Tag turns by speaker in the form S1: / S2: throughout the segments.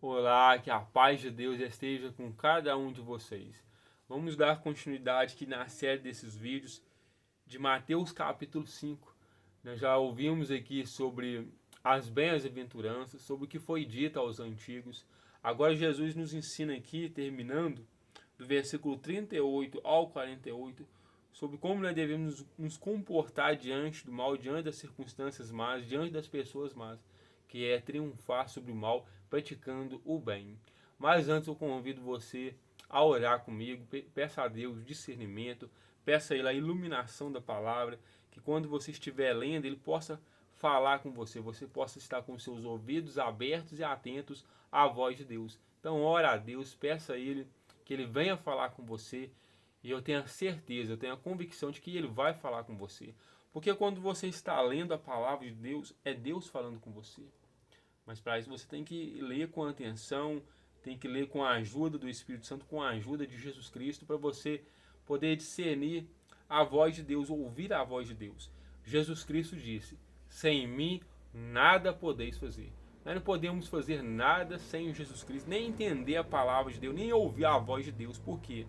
S1: Olá, que a paz de Deus esteja com cada um de vocês. Vamos dar continuidade aqui na série desses vídeos de Mateus capítulo 5. Nós já ouvimos aqui sobre as bem-aventuranças, sobre o que foi dito aos antigos. Agora Jesus nos ensina aqui, terminando, do versículo 38 ao 48, sobre como nós devemos nos comportar diante do mal, diante das circunstâncias más, diante das pessoas más, que é triunfar sobre o mal, praticando o bem. Mas antes eu convido você a orar comigo, peça a Deus discernimento, peça a Ele a iluminação da palavra, que quando você estiver lendo, Ele possa falar com você, você possa estar com seus ouvidos abertos e atentos à voz de Deus. Então ora a Deus, peça a Ele que Ele venha falar com você, e eu tenho a certeza, eu tenho a convicção de que Ele vai falar com você. Porque quando você está lendo a palavra de Deus, é Deus falando com você. Mas para isso você tem que ler com atenção, tem que ler com a ajuda do Espírito Santo, com a ajuda de Jesus Cristo, para você poder discernir a voz de Deus, ouvir a voz de Deus. Jesus Cristo disse: sem mim nada podeis fazer. Nós não podemos fazer nada sem Jesus Cristo, nem entender a palavra de Deus, nem ouvir a voz de Deus. Por quê?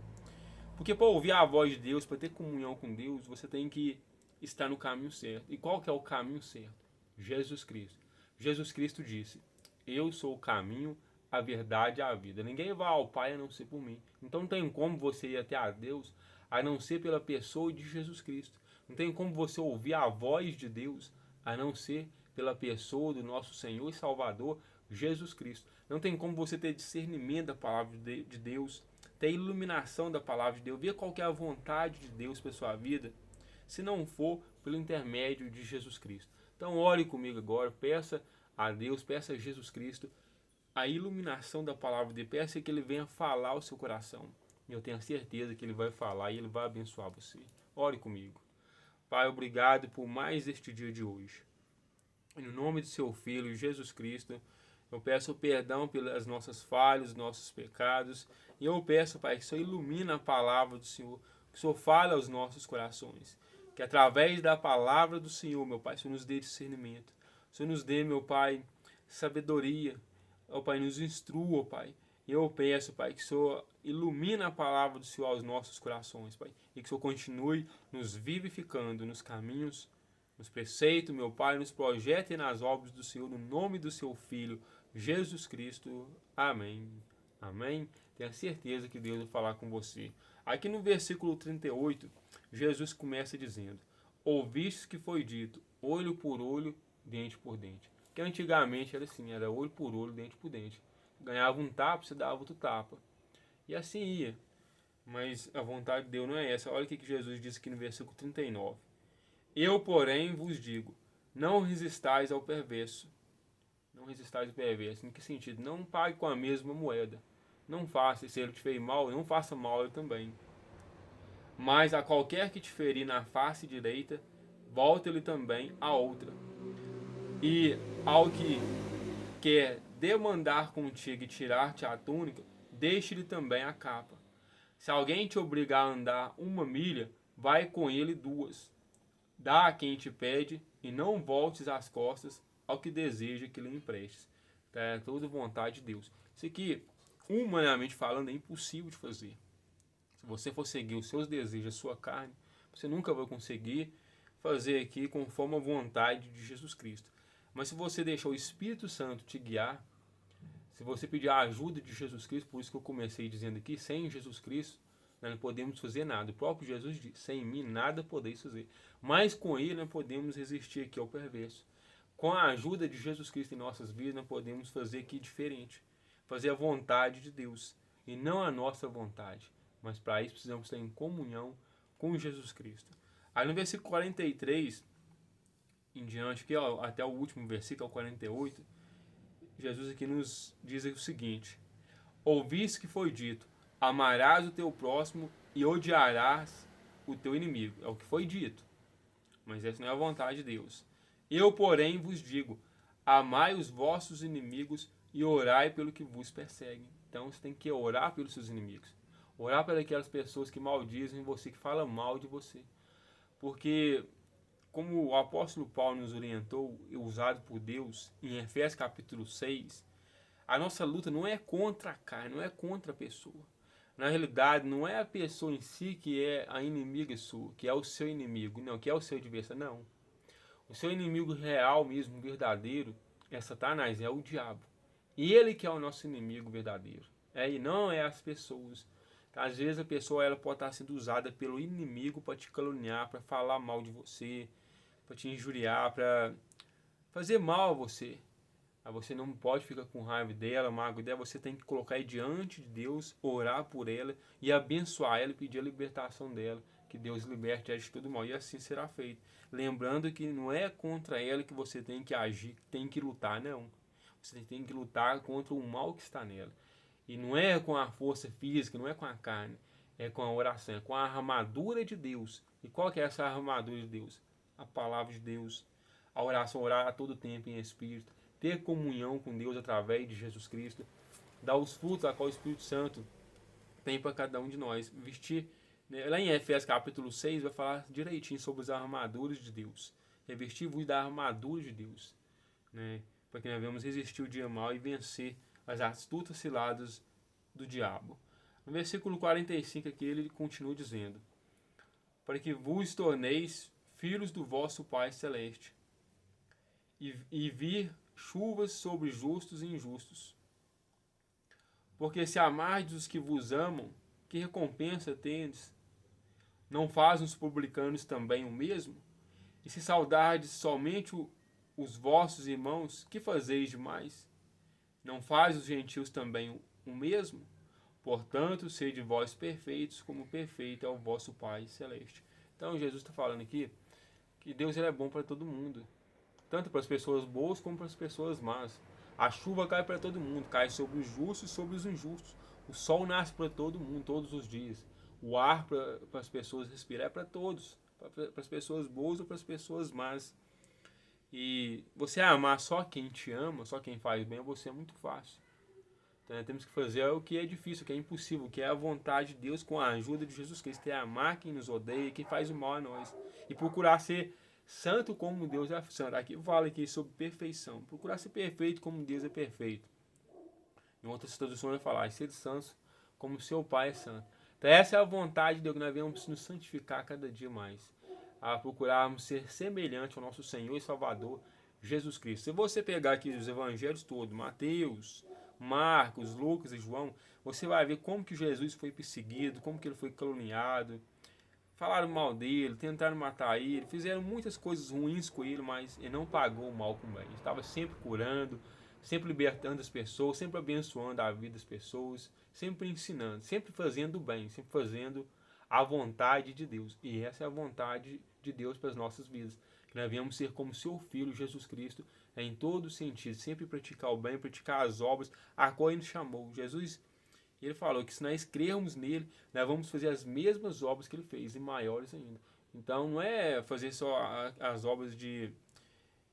S1: Porque para ouvir a voz de Deus, para ter comunhão com Deus, você tem que estar no caminho certo. E qual que é o caminho certo? Jesus Cristo. Jesus Cristo disse: eu sou o caminho, a verdade e a vida. Ninguém vai ao Pai a não ser por mim. Então não tem como você ir até a Deus a não ser pela pessoa de Jesus Cristo. Não tem como você ouvir a voz de Deus a não ser pela pessoa do nosso Senhor e Salvador Jesus Cristo. Não tem como você ter discernimento da palavra de Deus, ter iluminação da palavra de Deus, ver qual é a vontade de Deus para sua vida, se não for pelo intermédio de Jesus Cristo. Então ore comigo agora, peça a Deus, peça a Jesus Cristo a iluminação da palavra de Deus, peça que Ele venha falar ao seu coração. E eu tenho certeza que Ele vai falar e Ele vai abençoar você. Ore comigo. Pai, obrigado por mais este dia de hoje. E no nome de seu Filho, Jesus Cristo, eu peço perdão pelas nossas falhas, nossos pecados. E eu peço, Pai, que o Senhor ilumine a palavra do Senhor, que o Senhor fale aos nossos corações. Que através da palavra do Senhor, meu Pai, o Senhor nos dê discernimento. O Senhor nos dê, meu Pai, sabedoria. Ó Pai, nos instrua, Pai. E eu peço, Pai, que o Senhor ilumine a palavra do Senhor aos nossos corações, Pai. E que o Senhor continue nos vivificando nos caminhos, nos preceitos, meu Pai, nos projetos e nas obras do Senhor, no nome do seu Filho, Jesus Cristo. Amém. Amém. Tenha certeza que Deus vai falar com você. Aqui no versículo 38, Jesus começa dizendo: ouviste que foi dito, olho por olho, dente por dente. Que antigamente era assim, era olho por olho, dente por dente. Ganhava um tapa, você dava outro tapa. E assim ia. Mas a vontade de Deus não é essa. Olha o que Jesus diz aqui no versículo 39. Eu, porém, vos digo, não resistais ao perverso. Não resistais ao perverso. Em que sentido? Não pague com a mesma moeda. Não faça, se ele te fez mal, não faça mal ele também. Mas a qualquer que te ferir na face direita, volte-lhe também a outra. E ao que quer demandar contigo e tirar-te a túnica, deixe-lhe também a capa. Se alguém te obrigar a andar 1 milha, vai com ele 2. Dá a quem te pede e não voltes as costas ao que deseja que lhe emprestes. É toda vontade de Deus. Isso aqui, humanamente falando, é impossível de fazer. Se você for seguir os seus desejos, a sua carne, você nunca vai conseguir fazer aqui conforme a vontade de Jesus Cristo. Mas se você deixar o Espírito Santo te guiar, se você pedir a ajuda de Jesus Cristo, por isso que eu comecei dizendo aqui, sem Jesus Cristo, nós não podemos fazer nada. O próprio Jesus disse, sem mim nada podeis fazer. Mas com ele nós podemos resistir aqui ao perverso. Com a ajuda de Jesus Cristo em nossas vidas, nós podemos fazer aqui diferente. Fazer a vontade de Deus e não a nossa vontade. Mas para isso precisamos estar em comunhão com Jesus Cristo. Aí no versículo 43 em diante, aqui, ó, até o último versículo, 48, Jesus aqui nos diz o seguinte: ouviste que foi dito, amarás o teu próximo e odiarás o teu inimigo. É o que foi dito, mas essa não é a vontade de Deus. Eu, porém, vos digo, amai os vossos inimigos e orai pelo que vos perseguem. Então você tem que orar pelos seus inimigos. Orar pelas aquelas pessoas que maldizem você, que falam mal de você. Porque, como o apóstolo Paulo nos orientou, usado por Deus, em Efésios capítulo 6, A nossa luta não é contra a carne, não é contra a pessoa. Na realidade, não é a pessoa em si que é a inimiga sua, que é o seu inimigo, não, que é o seu adversário, não. O seu inimigo real mesmo, verdadeiro, é Satanás, é o diabo. E ele que é o nosso inimigo verdadeiro. E não é as pessoas. Às vezes a pessoa ela pode estar sendo usada pelo inimigo para te caluniar, para falar mal de você, para te injuriar, para fazer mal a você. Aí você não pode ficar com raiva dela, mágoa dela, você tem que colocar aí diante de Deus, orar por ela e abençoar ela e pedir a libertação dela, que Deus liberte ela de todo mal, e assim será feito. Lembrando que não é contra ela que você tem que agir, tem que lutar, não. Você tem que lutar contra o mal que está nela. E não é com a força física, não é com a carne, é com a oração, é com a armadura de Deus. E qual que é essa armadura de Deus? A palavra de Deus, a oração, orar a todo tempo em espírito, ter comunhão com Deus através de Jesus Cristo, dar os frutos a qual o Espírito Santo tem para cada um de nós. Vestir, né? Lá em Efésios capítulo 6 vai falar direitinho sobre as armaduras de Deus. Revestir-vos da armadura de Deus, né? Para que nós venhamos resistir o dia mal e vencer as astutas ciladas do diabo. No versículo 45 aqui ele continua dizendo: para que vos torneis filhos do vosso Pai Celeste, e vir chuvas sobre justos e injustos. Porque se amardes os que vos amam, que recompensa tendes? Não fazem os publicanos também o mesmo? E se saudardes somente os vossos irmãos, que fazeis demais? Não faz os gentios também o mesmo? Portanto, sede vós perfeitos, como perfeito é o vosso Pai Celeste. Então, Jesus está falando aqui que Deus ele é bom para todo mundo, tanto para as pessoas boas como para as pessoas más. A chuva cai para todo mundo, cai sobre os justos e sobre os injustos. O sol nasce para todo mundo, todos os dias. O ar para as pessoas respirar é para todos, para as pessoas boas ou para as pessoas más. E você amar só quem te ama, só quem faz bem, você é muito fácil. Então, temos que fazer o que é difícil, o que é impossível, o que é a vontade de Deus com a ajuda de Jesus Cristo, que é amar quem nos odeia, quem faz o mal a nós. E procurar ser santo como Deus é santo. Aqui fala aqui sobre perfeição. Procurar ser perfeito como Deus é perfeito. Em outras traduções vai falar, ser santo como seu Pai é santo. Então essa é a vontade de Deus, que nós venhamos nos santificar cada dia mais. A procurarmos ser semelhante ao nosso Senhor e Salvador, Jesus Cristo. Se você pegar aqui os evangelhos todos, Mateus, Marcos, Lucas e João, você vai ver como que Jesus foi perseguido, como que ele foi caluniado. Falaram mal dele, tentaram matar ele, fizeram muitas coisas ruins com ele, mas ele não pagou o mal com o bem. Ele estava sempre curando, sempre libertando as pessoas, sempre abençoando a vida das pessoas, sempre ensinando, sempre fazendo o bem, sempre fazendo a vontade de Deus. E essa é a vontade de Deus para as nossas vidas. Que nós venhamos ser como seu Filho, Jesus Cristo, em todo sentido, sempre praticar o bem, praticar as obras a qual ele nos chamou. Jesus, ele falou que se nós crermos nele, nós vamos fazer as mesmas obras que ele fez, e maiores ainda. Então não é fazer só as obras de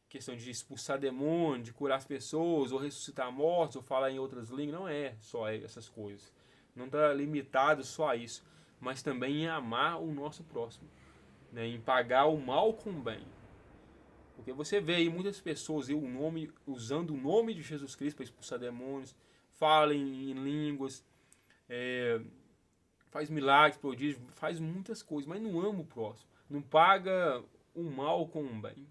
S1: questão de expulsar demônio, de curar as pessoas, ou ressuscitar mortos, ou falar em outras línguas. Não é só essas coisas. Não está limitado só a isso, mas também em amar o nosso próximo, né? Em pagar o mal com o bem. Porque você vê aí muitas pessoas usando o nome de Jesus Cristo para expulsar demônios, falam em línguas, faz milagres, prodígios, faz muitas coisas, mas não ama o próximo, não paga o mal com o bem.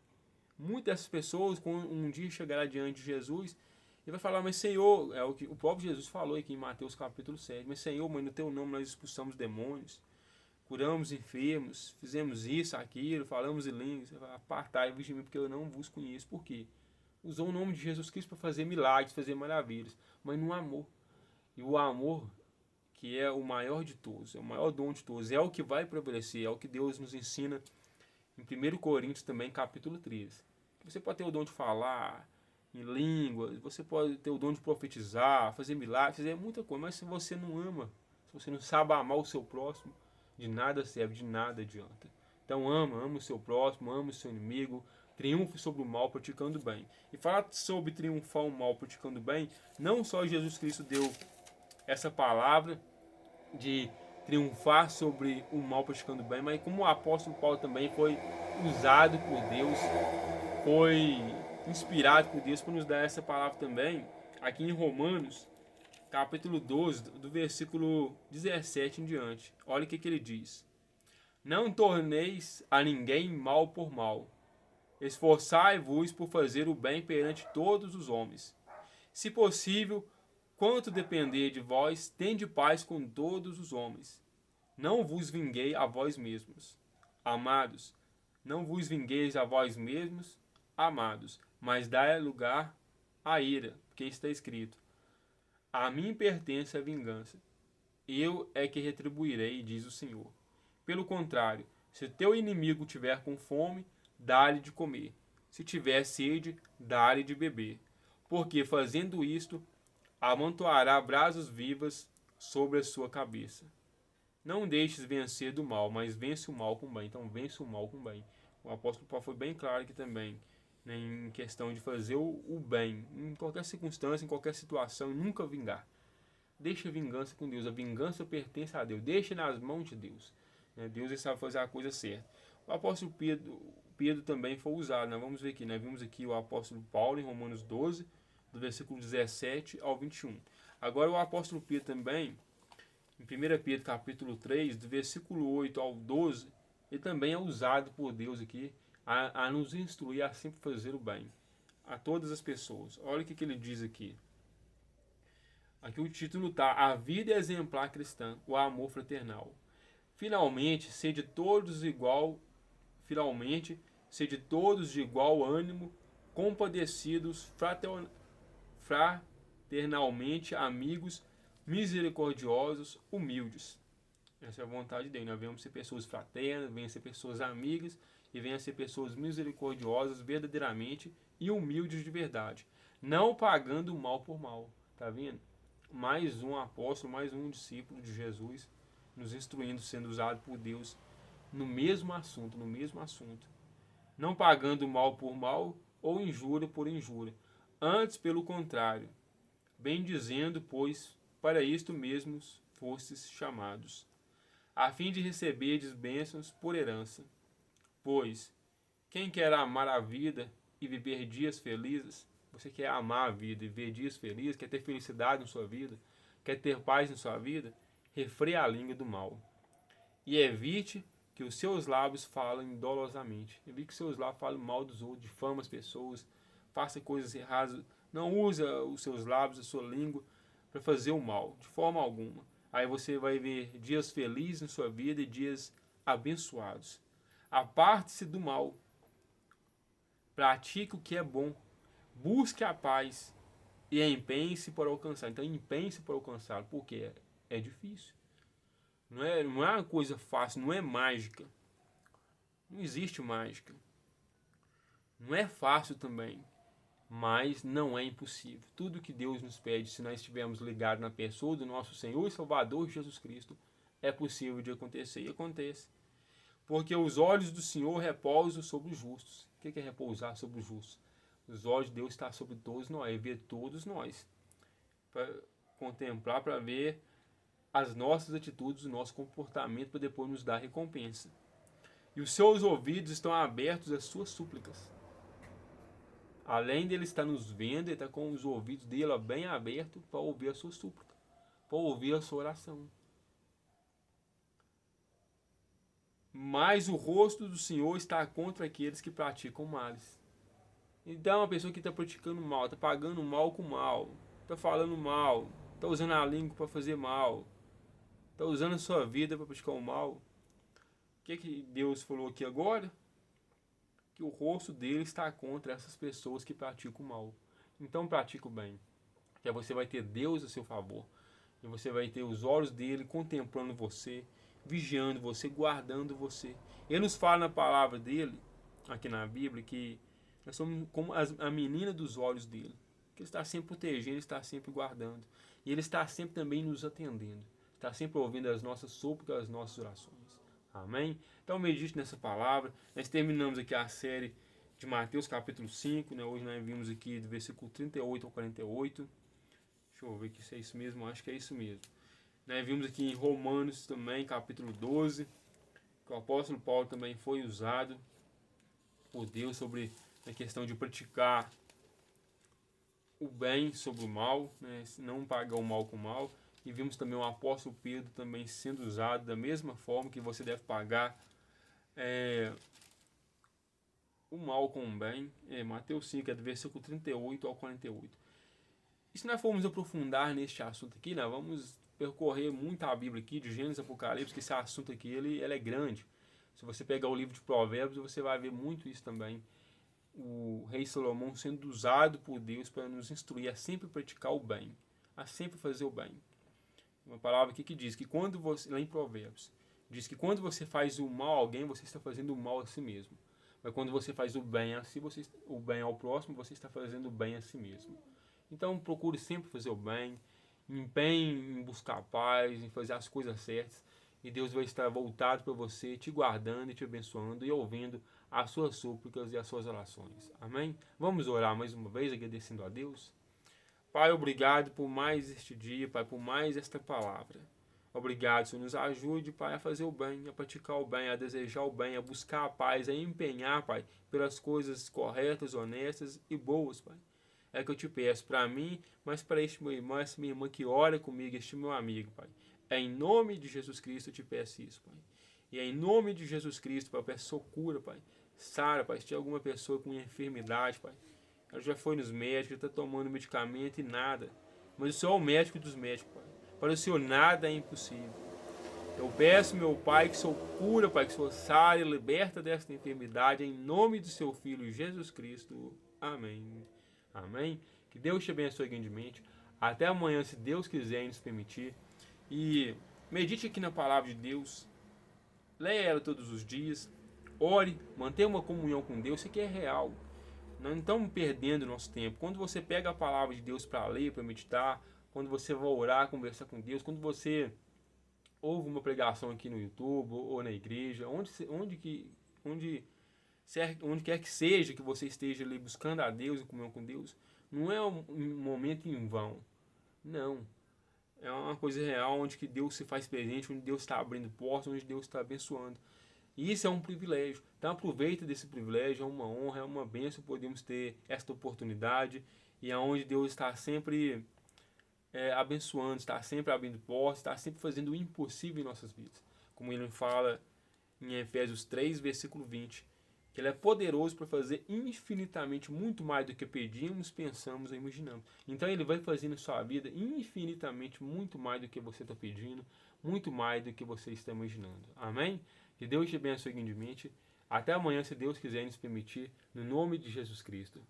S1: Muitas dessas pessoas, quando um dia chegará diante de Jesus, ele vai falar, mas Senhor, é o que o próprio Jesus falou aqui em Mateus capítulo 7, mas Senhor, no teu nome nós expulsamos demônios, curamos enfermos, fizemos isso, aquilo, falamos em línguas. Apartai-vos de mim, porque eu não vos conheço. Por quê? Usou o nome de Jesus Cristo para fazer milagres, fazer maravilhas, mas no amor. E o amor, que é o maior de todos, é o maior dom de todos, é o que vai prevalecer, é o que Deus nos ensina em 1 Coríntios também, capítulo 13. Você pode ter o dom de falar em línguas, você pode ter o dom de profetizar, fazer milagres, fazer muita coisa, mas se você não ama, se você não sabe amar o seu próximo, de nada serve, de nada adianta. Então ama o seu próximo, ama o seu inimigo, triunfe sobre o mal praticando bem. E falar sobre triunfar o mal praticando bem, não só Jesus Cristo deu essa palavra de triunfar sobre o mal praticando bem, mas como o apóstolo Paulo também foi usado por Deus, foi inspirado por Deus para nos dar essa palavra também, aqui em Romanos, capítulo 12, do versículo 17 em diante. Olha o que ele diz. Não torneis a ninguém mal por mal. Esforçai-vos por fazer o bem perante todos os homens. Se possível, quanto depender de vós, tende paz com todos os homens. Não vos vinguei a vós mesmos, amados. Não vos vingueis a vós mesmos, amados, mas dai lugar à ira, porque está escrito: a mim pertence a vingança. Eu é que retribuirei, diz o Senhor. Pelo contrário, se teu inimigo tiver com fome, dá-lhe de comer. Se tiver sede, dá-lhe de beber. Porque fazendo isto, amontoará brasas vivas sobre a sua cabeça. Não deixes vencer do mal, mas vence o mal com bem. Então vence o mal com bem. O apóstolo Paulo foi bem claro aqui também, né, em questão de fazer o bem, em qualquer circunstância, em qualquer situação, e nunca vingar. Deixa a vingança com Deus. A vingança pertence a Deus. Deixa nas mãos de Deus. Deus sabe fazer a coisa certa. O apóstolo Pedro também foi usado. Nós vamos ver aqui. Nós vimos aqui o apóstolo Paulo em Romanos 12, do versículo 17 ao 21. Agora o apóstolo Pedro também, em 1 Pedro capítulo 3, do versículo 8 ao 12, ele também é usado por Deus aqui a nos instruir a sempre fazer o bem a todas as pessoas. Olha o que ele diz aqui. Aqui o título está: A vida exemplar cristã, o amor fraternal. Finalmente, sede todos de igual ânimo, compadecidos, fraternalmente amigos, misericordiosos, humildes. Essa é a vontade de Deus. Nós venhamos ser pessoas fraternas, venhamos ser pessoas amigas e venhamos ser pessoas misericordiosas verdadeiramente e humildes de verdade, não pagando o mal por mal. Tá vendo? Mais um apóstolo, mais um discípulo de Jesus, nos instruindo, sendo usado por Deus no mesmo assunto. Não pagando mal por mal ou injúria por injúria. Antes, pelo contrário, bem dizendo, pois para isto mesmos fostes chamados, a fim de receberdes bênçãos por herança. Pois, quem quer amar a vida e viver dias felizes, você quer amar a vida e ver dias felizes, quer ter felicidade na sua vida, quer ter paz na sua vida, refreia a língua do mal. E evite que os seus lábios falem dolosamente. Evite que os seus lábios falem mal dos outros, difame as pessoas, faça coisas erradas. Não use os seus lábios, a sua língua, para fazer o mal, de forma alguma. Aí você vai ver dias felizes na sua vida e dias abençoados. Aparte-se do mal. Pratique o que é bom. Busque a paz e empenhe-se para alcançar. Então, empenhe-se para alcançar, porque é difícil. Não é uma coisa fácil, não é mágica. Não existe mágica. Não é fácil também, mas não é impossível. Tudo que Deus nos pede, se nós estivermos ligados na pessoa do nosso Senhor e Salvador Jesus Cristo, é possível de acontecer e acontece. Porque os olhos do Senhor repousam sobre os justos. O que é repousar sobre os justos? Os olhos de Deus estão sobre todos nós, é ver todos nós. Para contemplar, para ver as nossas atitudes, o nosso comportamento, para depois nos dar recompensa. E os seus ouvidos estão abertos às suas súplicas. Além dele estar nos vendo, ele está com os ouvidos dele bem abertos para ouvir a sua súplica, para ouvir a sua oração. Mas o rosto do Senhor está contra aqueles que praticam males. Então, uma pessoa que está praticando mal, está pagando mal com mal, está falando mal, está usando a língua para fazer mal, está usando a sua vida para praticar o mal. O que Deus falou aqui agora? Que o rosto dele está contra essas pessoas que praticam o mal. Então, pratique o bem. Que você vai ter Deus a seu favor. E você vai ter os olhos dele contemplando você, vigiando você, guardando você. Ele nos fala na palavra dele, aqui na Bíblia, que nós somos como a menina dos olhos dele. Que ele está sempre protegendo, ele está sempre guardando. E ele está sempre também nos atendendo. Está sempre ouvindo as nossas súplicas, as nossas orações. Amém? Então medite nessa palavra. Nós terminamos aqui a série de Mateus capítulo 5. Né? Hoje nós vimos aqui do versículo 38 ao 48. Deixa eu ver aqui se é isso mesmo. Acho que é isso mesmo. Nós vimos aqui em Romanos também, capítulo 12. Que o apóstolo Paulo também foi usado por Deus sobre a questão de praticar o bem sobre o mal, né? Não pagar o mal com o mal. E vimos também o apóstolo Pedro também sendo usado da mesma forma que você deve pagar o mal com o bem. Mateus 5, do versículo 38 ao 48. E se nós formos aprofundar neste assunto aqui, nós vamos percorrer muito a Bíblia aqui, de Gênesis a Apocalipse, que esse assunto aqui ele é grande. Se você pegar o livro de Provérbios, você vai ver muito isso também. O rei Salomão sendo usado por Deus para nos instruir a sempre praticar o bem, a sempre fazer o bem. Uma palavra aqui que diz que quando você, lá em Provérbios, diz que quando você faz o mal a alguém, você está fazendo o mal a si mesmo. Mas quando você faz o bem a si, o bem ao próximo, você está fazendo o bem a si mesmo. Então procure sempre fazer o bem, empenhe em buscar a paz, em fazer as coisas certas, e Deus vai estar voltado para você, te guardando e te abençoando e ouvindo as suas súplicas e as suas orações. Amém? Vamos orar mais uma vez, agradecendo a Deus. Pai, obrigado por mais este dia, Pai, por mais esta palavra. Obrigado, Senhor, nos ajude, Pai, a fazer o bem, a praticar o bem, a desejar o bem, a buscar a paz, a empenhar, Pai, pelas coisas corretas, honestas e boas, Pai. É que eu te peço para mim, mas para este meu irmão, essa minha irmã que ora comigo, este meu amigo, Pai. É em nome de Jesus Cristo eu te peço isso, Pai. E é em nome de Jesus Cristo, Pai, eu peço cura, Pai. Sara, Pai, se tem alguma pessoa com enfermidade, Pai. Ela já foi nos médicos, está tomando medicamento e nada. Mas o Senhor é o médico dos médicos, Pai. Para o Senhor nada é impossível. Eu peço, meu Pai, que o Senhor cura, Pai, que o Senhor sare e liberta desta enfermidade, em nome do seu Filho Jesus Cristo. Amém. Amém. Que Deus te abençoe grandemente. Até amanhã, se Deus quiser e nos permitir. E medite aqui na palavra de Deus. Leia ela todos os dias. Ore, mantenha uma comunhão com Deus. Isso aqui é real. Não estamos perdendo nosso tempo. Quando você pega a palavra de Deus para ler, para meditar, quando você vai orar, conversar com Deus, quando você ouve uma pregação aqui no YouTube ou na igreja, onde quer que seja que você esteja ali buscando a Deus e comunhão com Deus, não é um momento em vão. Não. É uma coisa real onde que Deus se faz presente, onde Deus está abrindo portas, onde Deus está abençoando. E isso é um privilégio. Então aproveita desse privilégio, é uma honra, é uma bênção podemos ter esta oportunidade e aonde Deus está sempre abençoando, está sempre abrindo portas, está sempre fazendo o impossível em nossas vidas. Como ele fala em Efésios 3, versículo 20, que ele é poderoso para fazer infinitamente muito mais do que pedimos, pensamos ou imaginamos. Então ele vai fazer na sua vida infinitamente muito mais do que você está pedindo, muito mais do que você está imaginando. Amém? Que Deus te abençoe grandemente. Até amanhã, se Deus quiser nos permitir, no nome de Jesus Cristo.